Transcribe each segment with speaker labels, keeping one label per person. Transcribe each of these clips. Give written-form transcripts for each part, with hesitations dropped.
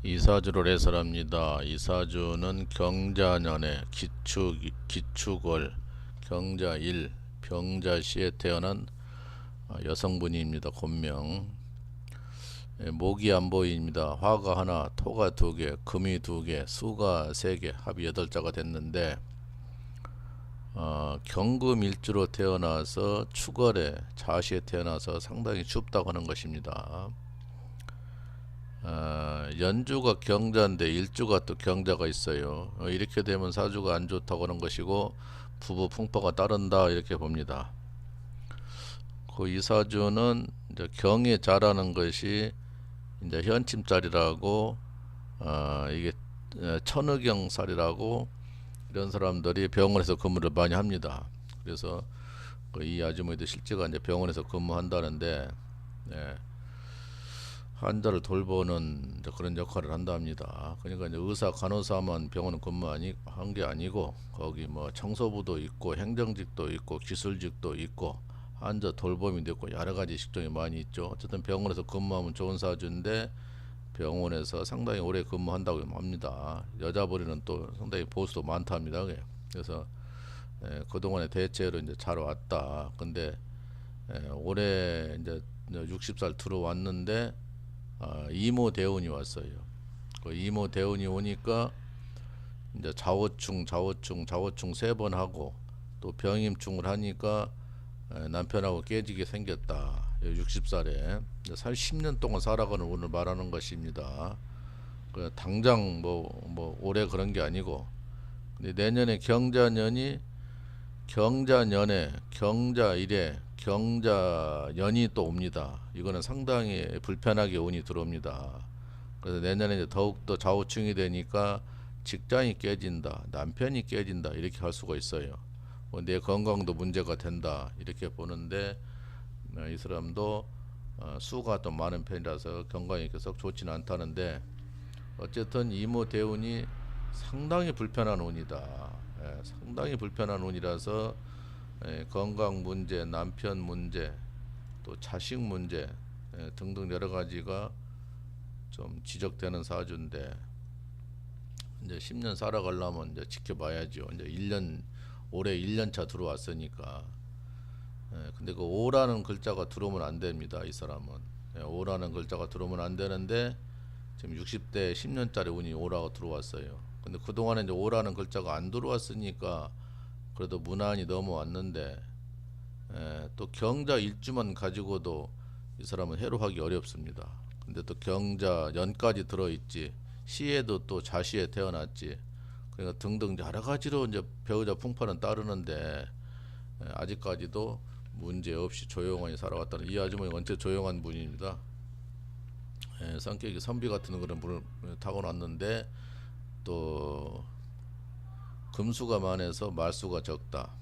Speaker 1: 이사주를 해설합니다. 이사주는 경자년에 기축월, 경자일, 병자시에 태어난 여성분입니다. 본명. 목이 안 보입니다. 화가 하나, 토가 두 개, 금이 두 개, 수가 세 개, 합이 8자가 됐는데 경금일주로 태어나서 축월에 자시에 태어나서 상당히 춥다고 하는 것입니다. 연주가 경자인데 일주가 또 경자가 있어요. 이렇게 되면 사주가 안 좋다고 하는 것이고 부부 풍파가 따른다 이렇게 봅니다. 그 이 사주는 이제 경에 잘하는 것이 이제 현침살이라고 이게 천의경살이라고 이런 사람들이 병원에서 근무를 많이 합니다. 그래서 이 아주머니도 실제가 이제 병원에서 근무한다는데 환자를 돌보는 그런 역할을 한답니다. 그러니까 이제 의사, 간호사만 병원 근무한 게 아니고 거기 뭐 청소부도 있고 행정직도 있고 기술직도 있고 환자 돌봄이 있고 여러 가지 직종이 많이 있죠. 어쨌든 병원에서 근무하면 좋은 사주인데 병원에서 상당히 오래 근무한다고 합니다. 여자분이는 또 상당히 보수도 많답니다. 그래서 그동안에 대체로 이제 잘 왔다. 근데 올해 이제 60살 들어왔는데 이모 대운이 왔어요. 그 이모 대운이 오니까 이제 좌우충 세 번 하고 또 병임충을 하니까 남편하고 깨지게 생겼다. 60살에 살 10년 동안 살아가는 운을 말하는 것입니다. 당장 뭐 올해 그런 게 아니고, 근데 내년에 경자년에 경자일에 경자연이 또 옵니다. 이거는 상당히 불편하게 운이 들어옵니다. 그래서 내년에 이제 더욱더 좌우충이 되니까 직장이 깨진다, 남편이 깨진다 이렇게 할 수가 있어요. 내 건강도 문제가 된다 이렇게 보는데 이 사람도 수가 좀 많은 편이라서 건강이 계속 좋지는 않다는데 어쨌든 이모 대운이 상당히 불편한 운이다. 상당히 불편한 운이라서 건강 문제, 남편 문제, 또 자식 문제 등등 여러 가지가 좀 지적되는 사주인데 이제 10년 살아가려면 이제 지켜봐야죠. 이제 올해 1년 차 들어왔으니까. 근데 그 오라는 글자가 들어오면 안 됩니다. 이 사람은. 오라는 글자가 들어오면 안 되는데 지금 60대 10년짜리 운이 오라고 들어왔어요. 근데 그동안에 이제 오라는 글자가 안 들어왔으니까 그래도 무난히 넘어왔는데 또 경자 일주만 가지고도 이 사람은 해로하기 어렵습니다. 근데 또 경자 연까지 들어있지, 시에도 또 자시에 태어났지, 그러니까 등등 여러 가지로 이제 배우자 풍파는 따르는데 아직까지도 문제 없이 조용하게 살아왔다는 이 아주머니 원체 조용한 분입니다. 성격이 선비 같은 그런 분을 타고났는데 또 금수가 많아서 말수가 적다.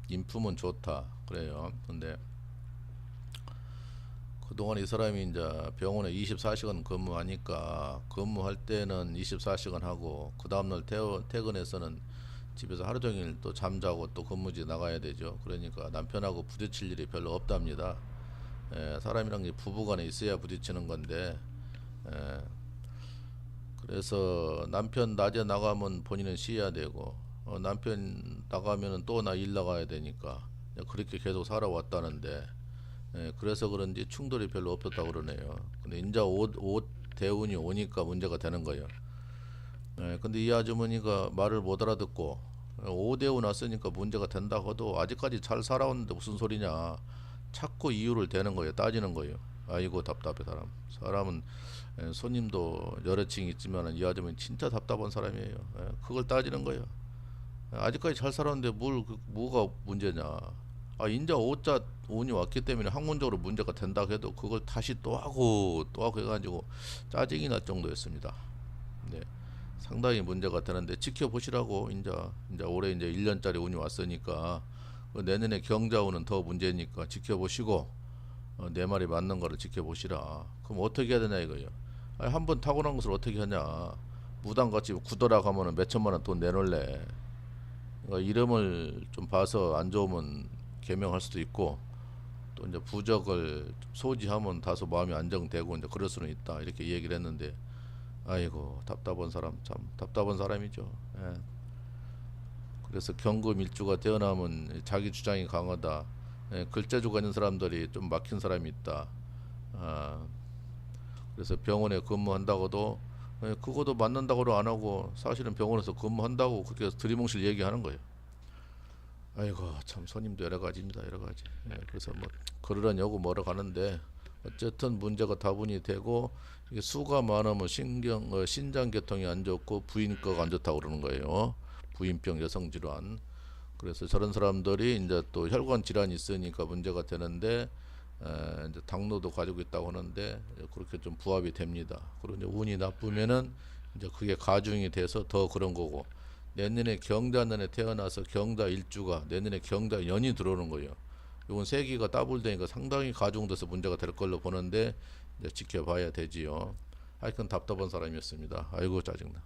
Speaker 1: 인품은 좋다. 그래요. 근데 그동안 이 사람이 이제 병원에 24시간 근무하니까 근무할 때는 24시간 하고 그 다음날 퇴근해서는 집에서 하루 종일 또 잠자고 또 근무지 나가야 되죠. 그러니까 남편하고 부딪힐 일이 별로 없답니다. 사람이란 게 부부간에 있어야 부딪히는 건데 그래서 남편 낮에 나가면 본인은 쉬어야 되고 남편 나가면은 또 나 일 나가야 되니까 그렇게 계속 살아왔다는데 그래서 그런지 충돌이 별로 없었다고 그러네요. 근데 인자 옷 대운이 오니까 문제가 되는 거예요. 근데 이 아주머니가 말을 못 알아듣고 오대운 왔으니까 문제가 된다고 해도 아직까지 잘 살아왔는데 무슨 소리냐 자꾸 이유를 대는 거예요. 따지는 거예요. 아이고 답답해. 사람은 손님도 여러 층 있지만 이 아주머니 진짜 답답한 사람이에요. 그걸 따지는 거예요. 아직까지 잘 살았는데 뭐가 문제냐. 인자 오자 운이 왔기 때문에 학문적으로 문제가 된다 해도 그걸 다시 또 하고 해가지고 짜증이 날 정도였습니다. 네, 상당히 문제가 되는데 지켜보시라고. 인자 올해 이제 1년짜리 운이 왔으니까 내년에 경자운은 더 문제니까 지켜보시고 내 말이 맞는 거를 지켜보시라. 그럼 어떻게 해야 되냐 이거예요. 한번 타고난 것을 어떻게 하냐. 무당같이 굳어라 가면은 몇 천만 원 돈 내놓을래. 그러니까 이름을 좀 봐서 안 좋으면 개명할 수도 있고 또 이제 부적을 소지하면 다소 마음이 안정되고 이제 그럴 수는 있다 이렇게 얘기를 했는데 아이고 답답한 사람 참 답답한 사람이죠. 예. 그래서 경금일주가 태어나면 자기 주장이 강하다. 예, 글재주가 있는 사람들이 좀 막힌 사람이 있다. 아, 그래서 병원에 근무한다고도 예, 그거도 맞는다고도 안 하고 사실은 병원에서 근무한다고 그렇게 드리뭉실 얘기하는 거예요. 아이고 참 손님도 여러 가지입니다. 여러 가지. 예, 그래서 뭐 그러려냐고 뭐러 가는데 어쨌든 문제가 다분히 되고 이게 수가 많으면 신장 계통이 안 좋고 부인과가 안 좋다고 그러는 거예요. 부인병 여성 질환. 그래서 저런 사람들이 이제 또 혈관 질환이 있으니까 문제가 되는데 이제 당뇨도 가지고 있다고 하는데 그렇게 좀 부합이 됩니다. 그리고 이제 운이 나쁘면은 이제 그게 가중이 돼서 더 그런 거고 내년에 경자년에 태어나서 경자 일주가 내년에 경자 연이 들어오는 거예요. 이건 세기가 더블되니까 상당히 가중돼서 문제가 될 걸로 보는데 이제 지켜봐야 되지요. 하여튼 답답한 사람이었습니다. 아이고 짜증나.